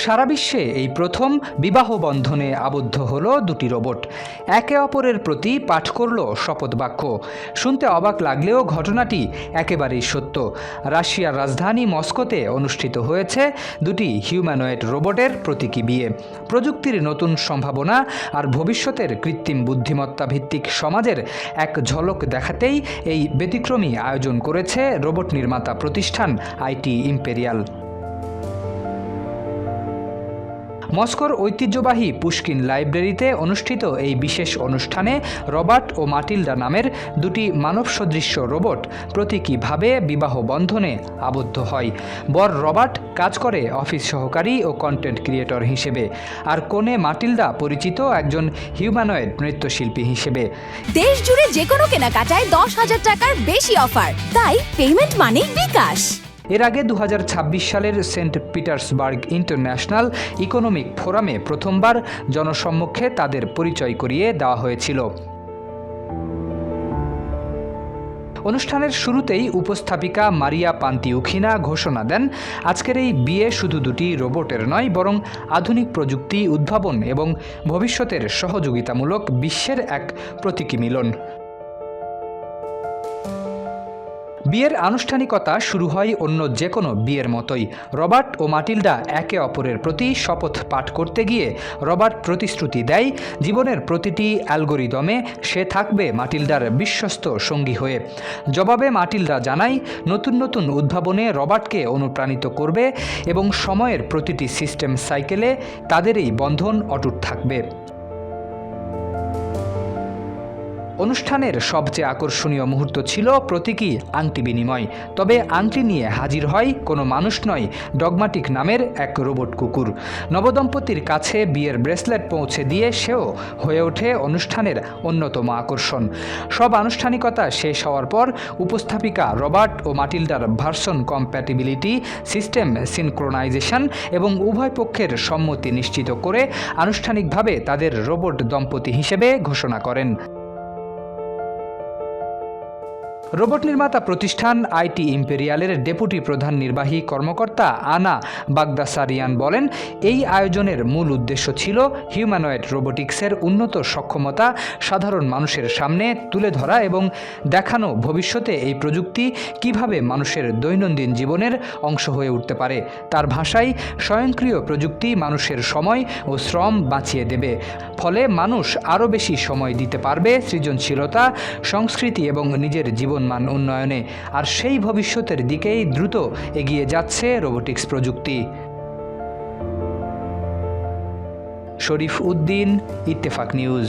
সারা বিশ্বে এই প্রথম বিবাহ বন্ধনে আবদ্ধ হলো দুটি রোবট। একে অপরের প্রতি পাঠ করল শপথ বাক্য। শুনতে অবাক লাগলেও ঘটনাটি একেবারেই সত্য। রাশিয়ার রাজধানী মস্কোতে অনুষ্ঠিত হয়েছে দুটি হিউম্যানয়েড রোবটের প্রতীকী বিয়ে। প্রযুক্তির নতুন সম্ভাবনা আর ভবিষ্যতের কৃত্রিম বুদ্ধিমত্তা ভিত্তিক সমাজের এক ঝলক দেখাতেই এই ব্যতিক্রমী আয়োজন করেছে রোবট নির্মাতা প্রতিষ্ঠান আইটি ইম্পেরিয়াল। মস্কোর ঐতিহ্যবাহী পুশকিন লাইব্রেরিতে অনুষ্ঠিত এই বিশেষ অনুষ্ঠানে রবার্ট ও মাটিল্ডা নামের দুটি মানবসদৃশ্য রোবট প্রতীকীভাবে বিবাহ বন্ধনে আবদ্ধ হয়। বর রবার্ট কাজ করে অফিস সহকারী ও কন্টেন্ট ক্রিয়েটর হিসেবে, আর কনে মাটিল্ডা পরিচিত একজন হিউম্যানয়েড নৃত্যশিল্পী হিসেবে। দেশ জুড়ে যে কোনো কেনাকাটায় 10,000 টাকার বেশি অফার, তাই পেমেন্ট মানেই বিকাশ। এর আগে 2026 সালের সেন্ট পিটার্সবার্গ ইন্টারন্যাশনাল ইকোনমিক ফোরামে প্রথমবার জনসম্মুখে তাদের পরিচয় করিয়ে দেওয়া হয়েছিল। অনুষ্ঠানের শুরুতেই উপস্থাপিকা মারিয়া পান্তিউখিনা ঘোষণা দেন, আজকের এই বিয়ে শুধু দুটি রোবটের নয়, বরং আধুনিক প্রযুক্তি, উদ্ভাবন এবং ভবিষ্যতের সহযোগিতামূলক বিশ্বের এক প্রতীকী মিলন। বিয়ের আনুষ্ঠানিকতা শুরু হয় অন্য যে কোনো বিয়ের মতোই। রবার্ট ও মাটিল্ডা একে অপরের প্রতি শপথ পাঠ করতে গিয়ে রবার্ট প্রতিশ্রুতি দেয়, জীবনের প্রতিটি অ্যালগোরিদমে সে থাকবে মাটিল্ডার বিশ্বস্ত সঙ্গী হয়ে। জবাবে মাটিল্ডা জানায়, নতুন নতুন উদ্ভাবনে রবার্টকে অনুপ্রাণিত করবে এবং সময়ের প্রতিটি সিস্টেম সাইকেলে তাদের এই বন্ধন অটুট থাকবে। অনুষ্ঠানের সবচেয়ে আকর্ষণীয় মুহূর্ত ছিল প্রতীকী আংটি বিনিময়। তবে আংটি নিয়ে হাজির হয় কোনো মানুষ নয়, ডগমাটিক নামের এক রোবট কুকুর। নবদম্পতির কাছে বিয়ের ব্রেসলেট পৌঁছে দিয়ে সেও হয়ে ওঠে অনুষ্ঠানের অন্যতম আকর্ষণ। সব আনুষ্ঠানিকতা শেষ হওয়ার পর উপস্থাপিকা রবার্ট ও মাটিল্ডার ভার্সন কম্প্যাটিবিলিটি, সিস্টেম সিনক্রোনাইজেশন এবং উভয় পক্ষের সম্মতি নিশ্চিত করে আনুষ্ঠানিকভাবে তাদের রোবট দম্পতি হিসেবে ঘোষণা করেন। রোবট নির্মাতা প্রতিষ্ঠান আইটি ইম্পেরিয়ালের ডেপুটি প্রধান নির্বাহী কর্মকর্তা আনা বাগদাসারিয়ান বলেন, এই আয়োজনের মূল উদ্দেশ্য ছিল হিউম্যানয়েড রোবোটিক্সের উন্নত সক্ষমতা সাধারণ মানুষের সামনে তুলে ধরা এবং দেখানো ভবিষ্যতে এই প্রযুক্তি কিভাবে মানুষের দৈনন্দিন জীবনের অংশ হয়ে উঠতে পারে। তার ভাষায়, স্বয়ংক্রিয় প্রযুক্তি মানুষের সময় ও শ্রম বাঁচিয়ে দেবে, ফলে মানুষ আরও বেশি সময় দিতে পারবে সৃজনশীলতা, সংস্কৃতি এবং নিজের জীবনমান উন্নয়নে। আর সেই ভবিষ্যতের দিকেই দ্রুত এগিয়ে যাচ্ছে রোবোটিক্স প্রযুক্তি। শরীফ উদ্দিন, ইত্তেফাক নিউজ।